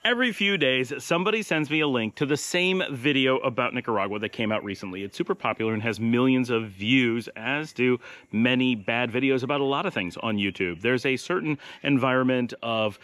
Every few days, somebody sends me a link to the same video about Nicaragua that came out recently. It's super popular and has millions of views, as do many bad videos about a lot of things on YouTube. There's a certain environment of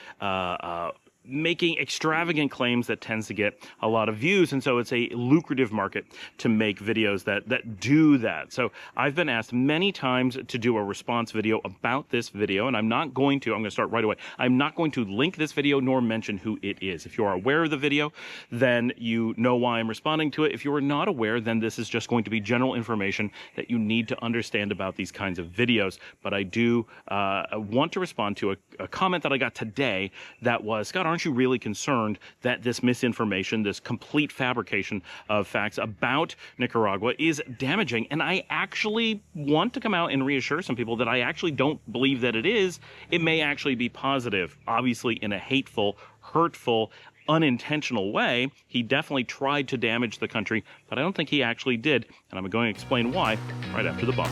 making extravagant claims that tends to get a lot of views, and so it's a lucrative market to make videos that do that. So I've been asked many times to do a response video about this video, and I'm going to start right away. I'm not going to link this video nor mention who it is. If you are aware of the video, then you know why I'm responding to it. If you are not aware, then this is just going to be general information that you need to understand about these kinds of videos. But I do want to respond to a comment that I got today that was, Scott, aren't you really concerned that this misinformation, this complete fabrication of facts about Nicaragua is damaging? And I actually want to come out and reassure some people that I actually don't believe that it is. It may actually be positive, obviously in a hateful, hurtful, unintentional way. He definitely tried to damage the country, but I don't think he actually did. And I'm going to explain why right after the bump.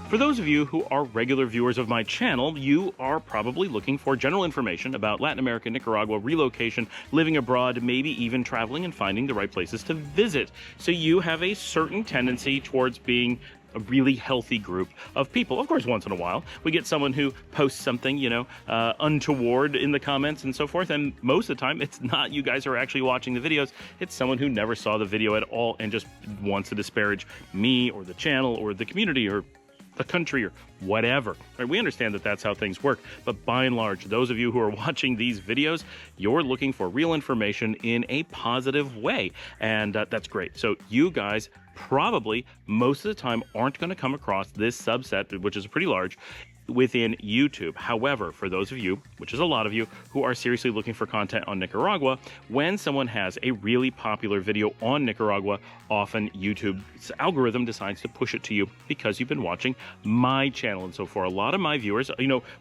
For those of you who are regular viewers of my channel, you are probably looking for general information about Latin America, Nicaragua, relocation, living abroad, maybe even traveling and finding the right places to visit. So you have a certain tendency towards being a really healthy group of people. Of course, once in a while, we get someone who posts something, untoward in the comments and so forth, and most of the time, it's not you guys who are actually watching the videos. It's someone who never saw the video at all and just wants to disparage me or the channel or the community or the country or whatever. Right? We understand that that's how things work, but by and large, those of you who are watching these videos, you're looking for real information in a positive way, and that's great. So you guys probably most of the time aren't going to come across this subset, which is pretty large, within YouTube. However, for those of you, which is a lot of you, who are seriously looking for content on Nicaragua, when someone has a really popular video on Nicaragua, often YouTube's algorithm decides to push it to you because you've been watching my channel. And so for a lot of my viewers,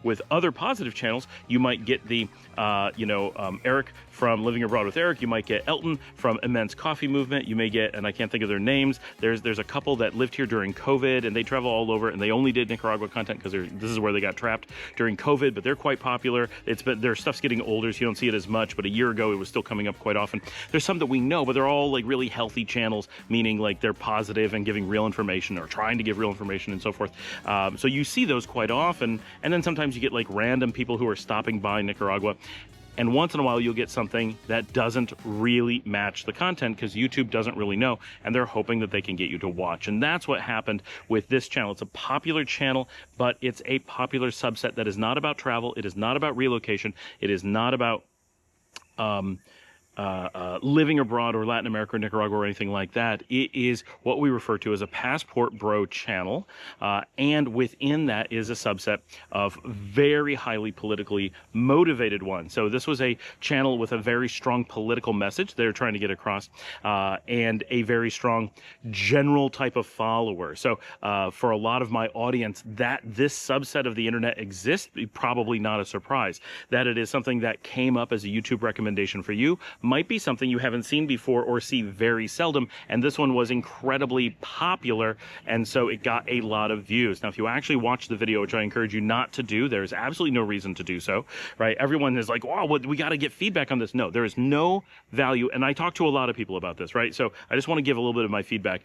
with other positive channels, you might get the, Eric from Living Abroad with Eric, you might get Elton from Immense Coffee Movement, you may get, and I can't think of their names, there's a couple that lived here during COVID and they travel all over and they only did Nicaragua content because this is where they got trapped during COVID, but they're quite popular. Their stuff's getting older, so you don't see it as much, but a year ago it was still coming up quite often. There's some that we know, but they're all like really healthy channels, meaning like they're positive and giving real information or trying to give real information and so forth. So you see those quite often, and then sometimes you get like random people who are stopping by Nicaragua. And once in a while, you'll get something that doesn't really match the content because YouTube doesn't really know, and they're hoping that they can get you to watch. And that's what happened with this channel. It's a popular channel, but it's a popular subset that is not about travel. It is not about relocation. It is not about living abroad or Latin America or Nicaragua or anything like that. It is what we refer to as a passport bro channel, and within that is a subset of very highly politically motivated ones. So this was a channel with a very strong political message they're trying to get across, and a very strong general type of follower. So for a lot of my audience, that this subset of the internet exists, probably not a surprise. That it is something that came up as a YouTube recommendation for you might be something you haven't seen before or see very seldom, and this one was incredibly popular, and so it got a lot of views. Now, if you actually watch the video, which I encourage you not to do, there's absolutely no reason to do so, right? Everyone is like, wow, we got to get feedback on this. No, there is no value, and I talk to a lot of people about this, right? So I just want to give a little bit of my feedback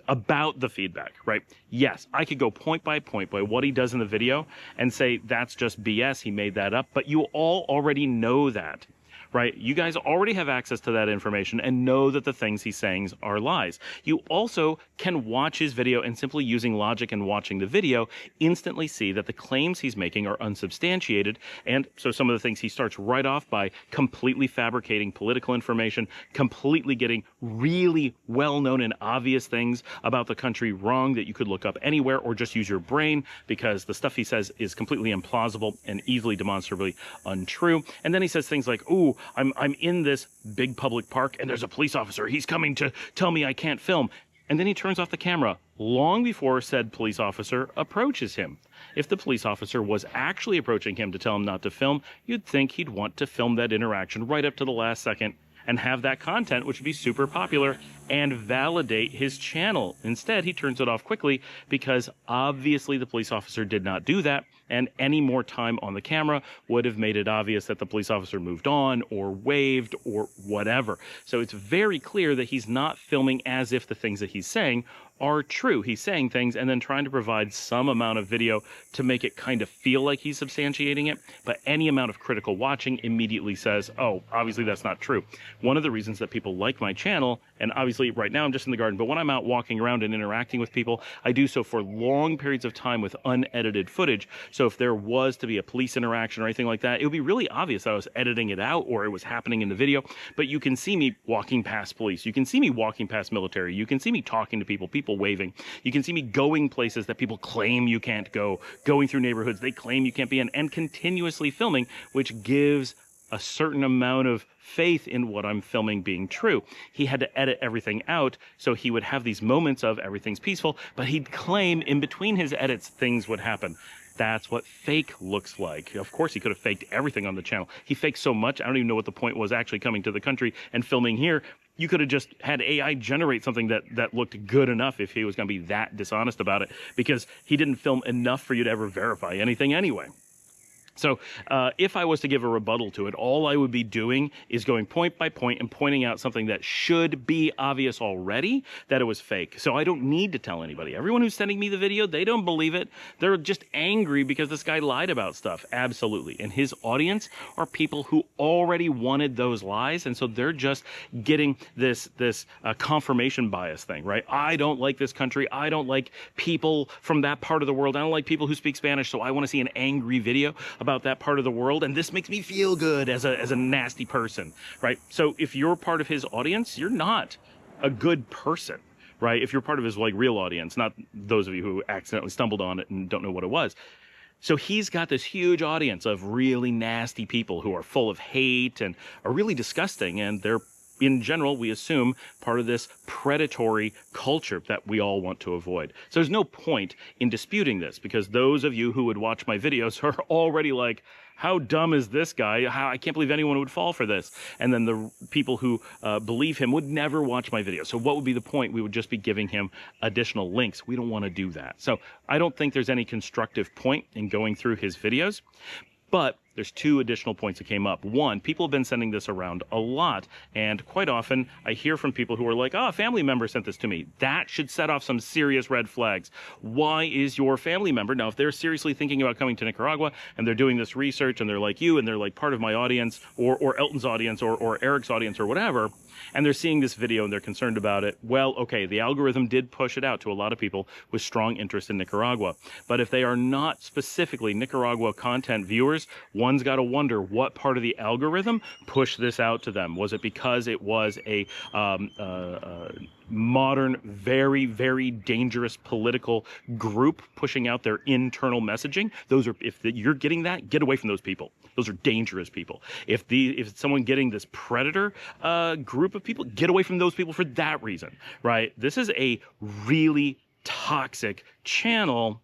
about the feedback, right? Yes, I could go point by what he does in the video and say that's just BS, he made that up, but you all already know that. Right? You guys already have access to that information and know that the things he's saying are lies. You also can watch his video and simply using logic and watching the video, instantly see that the claims he's making are unsubstantiated. And so some of the things he starts right off by completely fabricating political information, completely getting really well-known and obvious things about the country wrong that you could look up anywhere or just use your brain because the stuff he says is completely implausible and easily demonstrably untrue. And then he says things like, ooh, I'm in this big public park and there's a police officer. He's coming to tell me I can't film. And then he turns off the camera long before said police officer approaches him. If the police officer was actually approaching him to tell him not to film, you'd think he'd want to film that interaction right up to the last second and have that content, which would be super popular, and validate his channel. Instead, he turns it off quickly because obviously the police officer did not do that, and any more time on the camera would have made it obvious that the police officer moved on or waved or whatever. So it's very clear that he's not filming as if the things that he's saying are true. He's saying things and then trying to provide some amount of video to make it kind of feel like he's substantiating it, but any amount of critical watching immediately says, oh, obviously that's not true. One of the reasons that people like my channel, and obviously right now I'm just in the garden, but when I'm out walking around and interacting with people, I do so for long periods of time with unedited footage. So if there was to be a police interaction or anything like that, it would be really obvious that I was editing it out or it was happening in the video. But you can see me walking past police. You can see me walking past military. You can see me talking to people waving. You can see me going places that people claim you can't go, going through neighborhoods they claim you can't be in, and continuously filming, which gives a certain amount of faith in what I'm filming being true. He had to edit everything out, so he would have these moments of everything's peaceful, but he'd claim in between his edits things would happen. That's what fake looks like. Of course, he could have faked everything on the channel. He faked so much, I don't even know what the point was actually coming to the country and filming here. You could have just had AI generate something that looked good enough if he was going to be that dishonest about it, because he didn't film enough for you to ever verify anything anyway. So if I was to give a rebuttal to it, all I would be doing is going point by point and pointing out something that should be obvious already, that it was fake. So I don't need to tell anybody. Everyone who's sending me the video, they don't believe it. They're just angry because this guy lied about stuff. Absolutely. And his audience are people who already wanted those lies. And so they're just getting this confirmation bias thing, right? I don't like this country. I don't like people from that part of the world. I don't like people who speak Spanish. So I want to see an angry video about that part of the world, and this makes me feel good as a nasty person, right? So if you're part of his audience, you're not a good person, right? If you're part of his like real audience, not those of you who accidentally stumbled on it and don't know what it was. So he's got this huge audience of really nasty people who are full of hate and are really disgusting, and they're, in general, we assume, part of this predatory culture that we all want to avoid. So there's no point in disputing this, because those of you who would watch my videos are already like, how dumb is this guy? I can't believe anyone would fall for this. And then the people who believe him would never watch my video. So what would be the point? We would just be giving him additional links. We don't want to do that. So I don't think there's any constructive point in going through his videos. But there's two additional points that came up. One, people have been sending this around a lot, and quite often I hear from people who are like, oh, a family member sent this to me. That should set off some serious red flags. Why is your family member, now if they're seriously thinking about coming to Nicaragua and they're doing this research and they're like you and they're like part of my audience or Elton's audience or Eric's audience or whatever, and they're seeing this video and they're concerned about it, well, okay, the algorithm did push it out to a lot of people with strong interest in Nicaragua. But if they are not specifically Nicaragua content viewers, one's got to wonder what part of the algorithm pushed this out to them. Was it because it was a modern, very, very dangerous political group pushing out their internal messaging? Those are, if you're getting that, get away from those people. Those are dangerous people. If it's someone getting this predator group of people, get away from those people for that reason, right? This is a really toxic channel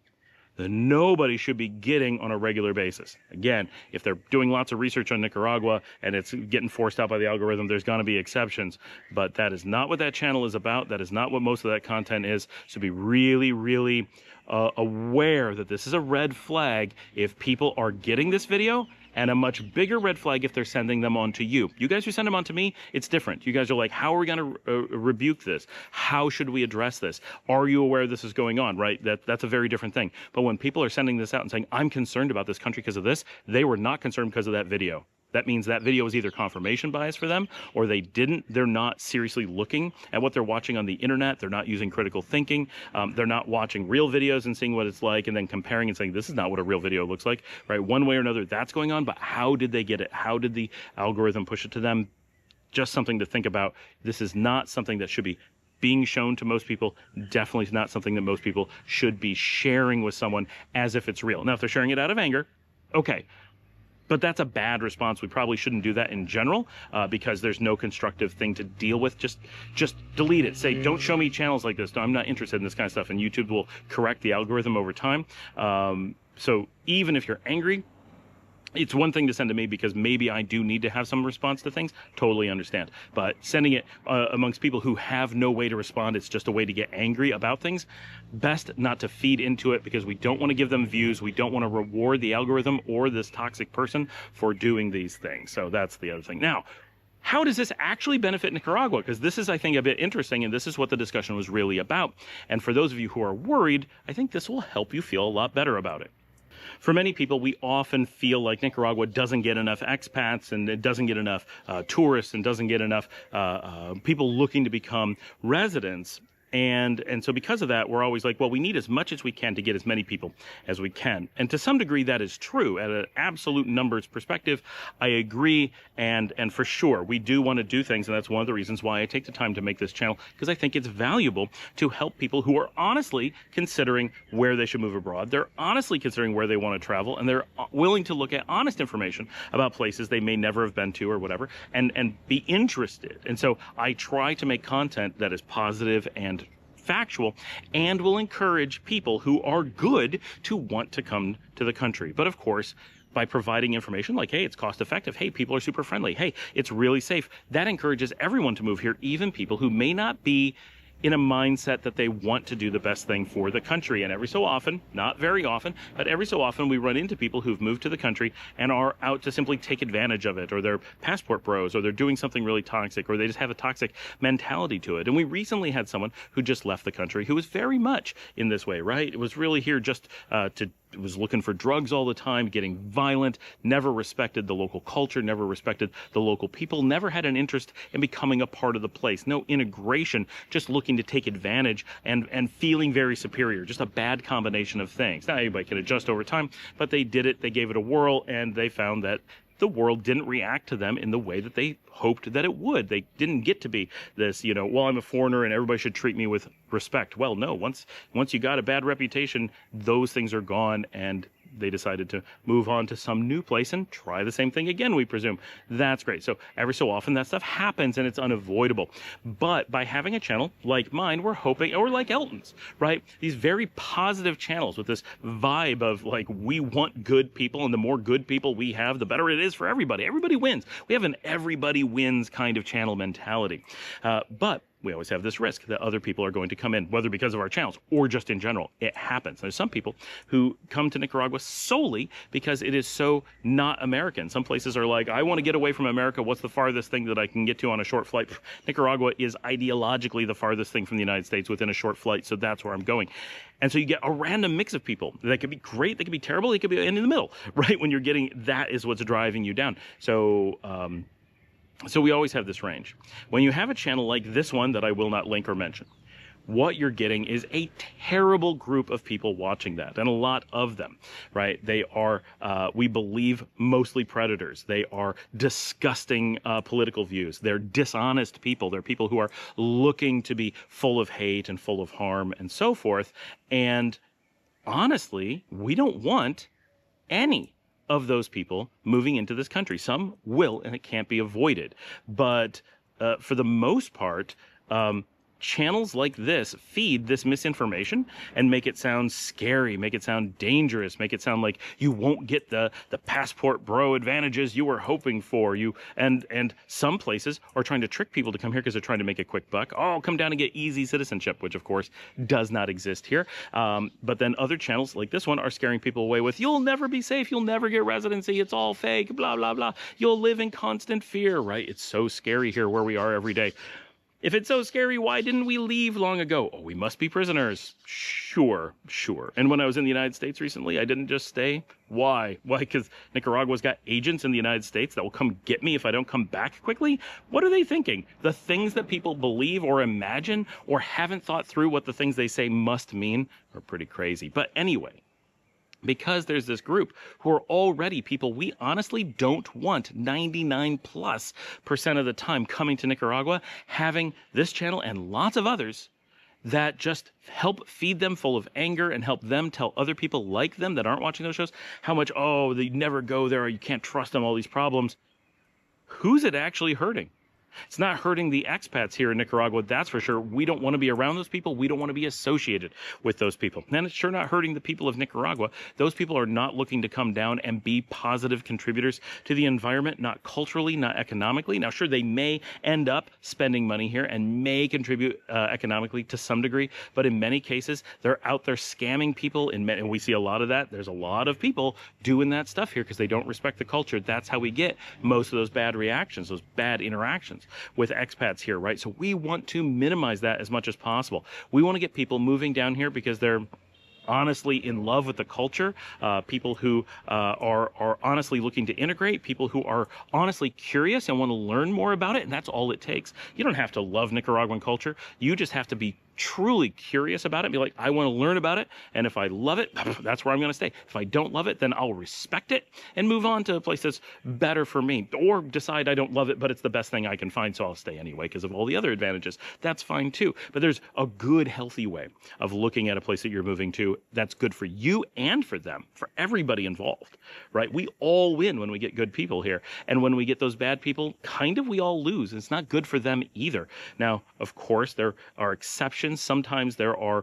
that nobody should be getting on a regular basis. Again, if they're doing lots of research on Nicaragua and it's getting forced out by the algorithm, there's going to be exceptions. But that is not what that channel is about. That is not what most of that content is. So be really, really aware that this is a red flag if people are getting this video, and a much bigger red flag if they're sending them on to you. You guys who send them on to me, it's different. You guys are like, how are we going to rebuke this? How should we address this? Are you aware this is going on, right? That's a very different thing. But when people are sending this out and saying, I'm concerned about this country because of this, they were not concerned because of that video. That means that video was either confirmation bias for them, or they're not seriously looking at what they're watching on the internet. They're not using critical thinking. They're not watching real videos and seeing what it's like and then comparing and saying, this is not what a real video looks like, right? One way or another, that's going on, but how did they get it? How did the algorithm push it to them? Just something to think about. This is not something that should be being shown to most people. Definitely not something that most people should be sharing with someone as if it's real. Now, if they're sharing it out of anger, okay. But that's a bad response. We probably shouldn't do that in general because there's no constructive thing to deal with. Just delete it. Say, don't show me channels like this. No, I'm not interested in this kind of stuff. And YouTube will correct the algorithm over time. So even if you're angry, It's one thing to send to me because maybe I do need to have some response to things. Totally understand. But sending it amongst people who have no way to respond, it's just a way to get angry about things. Best not to feed into it because we don't want to give them views. We don't want to reward the algorithm or this toxic person for doing these things. So that's the other thing. Now, how does this actually benefit Nicaragua? Because this is, I think, a bit interesting, and this is what the discussion was really about. And for those of you who are worried, I think this will help you feel a lot better about it. For many people, we often feel like Nicaragua doesn't get enough expats and it doesn't get enough tourists and doesn't get enough people looking to become residents. And so because of that, we're always like, well, we need as much as we can to get as many people as we can. And to some degree, that is true. At an absolute numbers perspective, I agree. And for sure, we do want to do things. And that's one of the reasons why I take the time to make this channel, because I think it's valuable to help people who are honestly considering where they should move abroad. They're honestly considering where they want to travel, and they're willing to look at honest information about places they may never have been to or whatever, and be interested. And so I try to make content that is positive and factual and will encourage people who are good to want to come to the country. But of course, by providing information like, hey, it's cost effective, hey, people are super friendly, hey, it's really safe, that encourages everyone to move here, even people who may not be in a mindset that they want to do the best thing for the country. And every so often, not very often, but every so often we run into people who've moved to the country and are out to simply take advantage of it, or they're passport bros, or they're doing something really toxic, or they just have a toxic mentality to it. And we recently had someone who just left the country who was very much in this way, right? It was really here just was looking for drugs all the time, getting violent, never respected the local culture, never respected the local people, never had an interest in becoming a part of the place. No integration, just looking to take advantage and feeling very superior. Just a bad combination of things. Now, anybody can adjust over time, but they did it, they gave it a whirl, and they found that the world didn't react to them in the way that they hoped that it would. They didn't get to be this, well, I'm a foreigner and everybody should treat me with respect. Well, no, once you got a bad reputation, those things are gone, and they decided to move on to some new place and try the same thing again, we presume. That's great. So every so often that stuff happens and it's unavoidable. But by having a channel like mine, we're hoping, or like Elton's, right? These very positive channels with this vibe of like, we want good people, and the more good people we have, the better it is for everybody. Everybody wins. We have an everybody wins kind of channel mentality. But we always have this risk that other people are going to come in, whether because of our channels or just in general. It happens. There's some people who come to Nicaragua solely because it is so not American. Some places are like, I want to get away from America. What's the farthest thing that I can get to on a short flight? Nicaragua is ideologically the farthest thing from the United States within a short flight, so that's where I'm going. And so you get a random mix of people. They could be great, they could be terrible, they could be in the middle, right? When you're getting, that is what's driving you down. So we always have this range. When you have a channel like this one that I will not link or mention, what you're getting is a terrible group of people watching that, and a lot of them, right? They are, we believe, mostly predators. They are disgusting political views. They're dishonest people. They're people who are looking to be full of hate and full of harm and so forth. And honestly, we don't want any of those people moving into this country. Some will, and it can't be avoided. But for the most part, channels like this feed this misinformation and make it sound scary, make it sound dangerous, make it sound like you won't get the passport bro advantages you were hoping for. And some places are trying to trick people to come here because they're trying to make a quick buck. Oh, come down and get easy citizenship, which of course does not exist here. But then other channels like this one are scaring people away with, you'll never be safe, you'll never get residency, it's all fake, blah, blah, blah. You'll live in constant fear, right? It's so scary here where we are every day. If it's so scary, why didn't we leave long ago? Oh, we must be prisoners. Sure. And when I was in the United States recently, I didn't just stay. Why? Why? Because Nicaragua's got agents in the United States that will come get me if I don't come back quickly? What are they thinking? The things that people believe or imagine or haven't thought through what the things they say must mean are pretty crazy. But anyway, because there's this group who are already people we honestly don't want 99+% of the time coming to Nicaragua, having this channel and lots of others that just help feed them full of anger and help them tell other people like them that aren't watching those shows how much, oh, they never go there, or you can't trust them, all these problems. Who's it actually hurting? It's not hurting the expats here in Nicaragua, that's for sure. We don't want to be around those people. We don't want to be associated with those people. And it's sure not hurting the people of Nicaragua. Those people are not looking to come down and be positive contributors to the environment, not culturally, not economically. Now, sure, they may end up spending money here and may contribute economically to some degree, but in many cases, they're out there scamming people, and we see a lot of that. There's a lot of people doing that stuff here because they don't respect the culture. That's how we get most of those bad reactions, those bad interactions with expats here, right? So we want to minimize that as much as possible. We want to get people moving down here because they're honestly in love with the culture, people who are honestly looking to integrate, people who are honestly curious and want to learn more about it, and that's all it takes. You don't have to love Nicaraguan culture. You just have to be truly curious about it, be like, I want to learn about it, and if I love it, that's where I'm going to stay. If I don't love it, then I'll respect it and move on to a place that's better for me, or decide I don't love it, but it's the best thing I can find, so I'll stay anyway because of all the other advantages. That's fine too. But there's a good, healthy way of looking at a place that you're moving to that's good for you and for them, for everybody involved, right? We all win when we get good people here, and when we get those bad people, kind of we all lose. It's not good for them either. Now, of course, there are exceptions. Sometimes there are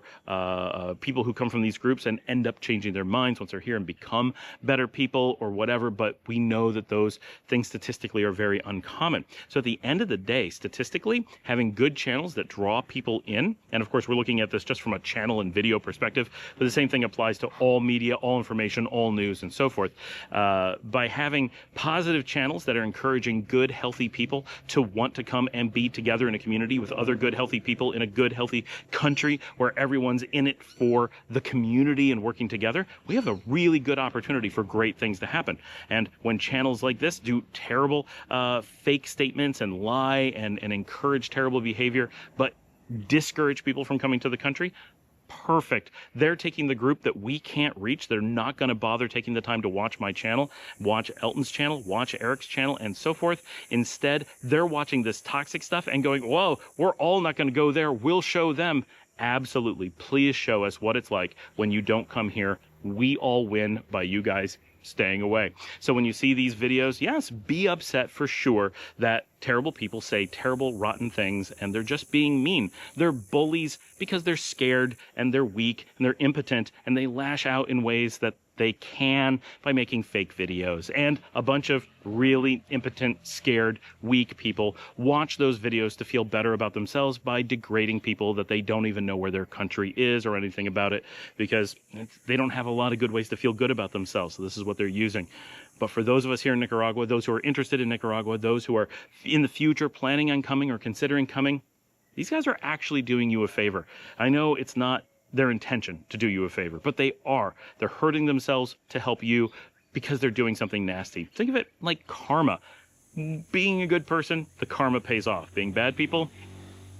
people who come from these groups and end up changing their minds once they're here and become better people or whatever, but we know that those things statistically are very uncommon. So at the end of the day, statistically, having good channels that draw people in, and of course we're looking at this just from a channel and video perspective, but the same thing applies to all media, all information, all news, and so forth. By having positive channels that are encouraging good, healthy people to want to come and be together in a community with other good, healthy people in a good, healthy country where everyone's in it for the community and working together, we have a really good opportunity for great things to happen. And when channels like this do terrible fake statements and lie and encourage terrible behavior, but discourage people from coming to the country, perfect. They're taking the group that we can't reach. They're not going to bother taking the time to watch my channel, watch Elton's channel, watch Eric's channel, and so forth. Instead, they're watching this toxic stuff and going, whoa, we're all not going to go there. We'll show them. Absolutely. Please show us what it's like when you don't come here. We all win by you guys staying away. So when you see these videos, yes, be upset for sure that terrible people say terrible, rotten things, and they're just being mean. They're bullies because they're scared and they're weak and they're impotent, and they lash out in ways that they can by making fake videos. And a bunch of really impotent, scared, weak people watch those videos to feel better about themselves by degrading people that they don't even know where their country is or anything about it, because they don't have a lot of good ways to feel good about themselves. So this is what they're using. But for those of us here in Nicaragua, those who are interested in Nicaragua, those who are in the future planning on coming or considering coming, these guys are actually doing you a favor. I know it's not their intention to do you a favor, but they are. They're hurting themselves to help you because they're doing something nasty. Think of it like karma. Being a good person, the karma pays off. Being bad people,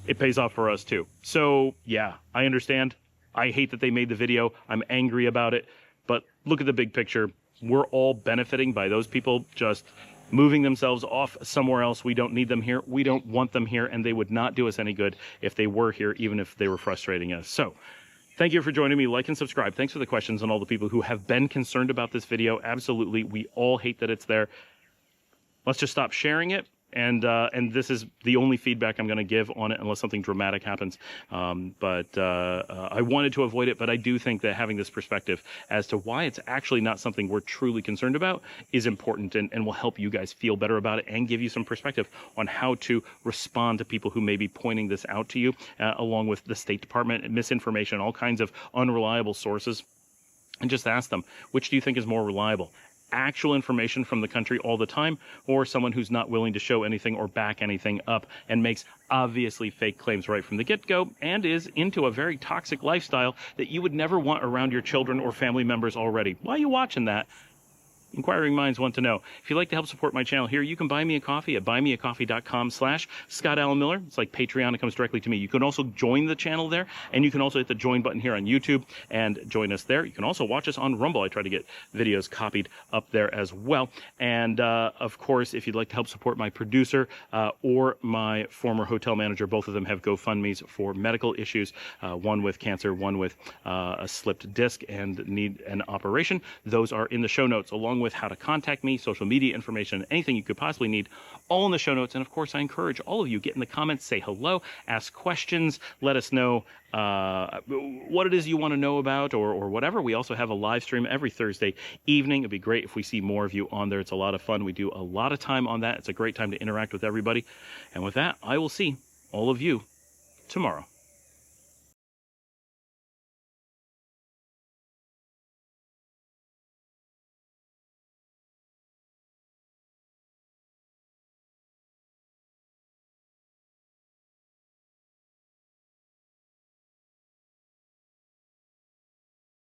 it pays off for us too. So yeah, I understand. I hate that they made the video. I'm angry about it, but look at the big picture. We're all benefiting by those people just moving themselves off somewhere else. We don't need them here. We don't want them here, and they would not do us any good if they were here, even if they were frustrating us. So thank you for joining me. Like and subscribe. Thanks for the questions and all the people who have been concerned about this video. Absolutely. We all hate that it's there. Let's just stop sharing it. And this is the only feedback I'm going to give on it unless something dramatic happens. I wanted to avoid it, but I do think that having this perspective as to why it's actually not something we're truly concerned about is important, and will help you guys feel better about it and give you some perspective on how to respond to people who may be pointing this out to you, along with the State Department, misinformation, all kinds of unreliable sources. And just ask them, which do you think is more reliable? Actual information from the country all the time, or someone who's not willing to show anything or back anything up and makes obviously fake claims right from the get-go and is into a very toxic lifestyle that you would never want around your children or family members already? Why are you watching that? Inquiring minds want to know. If you'd like to help support my channel here, you can buy me a coffee at buymeacoffee.com/Scott Allen Miller. It's like Patreon. It comes directly to me. You can also join the channel there, and you can also hit the join button here on YouTube and join us there. You can also watch us on Rumble. I try to get videos copied up there as well. And of course, if you'd like to help support my producer or my former hotel manager, both of them have GoFundMes for medical issues, one with cancer, one with a slipped disc and need an operation. Those are in the show notes, along with with how to contact me, social media information, anything you could possibly need, all in the show notes. And of course, I encourage all of you, get in the comments, say hello, ask questions, let us know what it is you want to know about or whatever. We also have a live stream every Thursday evening. It'd be great if we see more of you on there. It's a lot of fun. We do a lot of time on that. It's a great time to interact with everybody. And with that, I will see all of you tomorrow.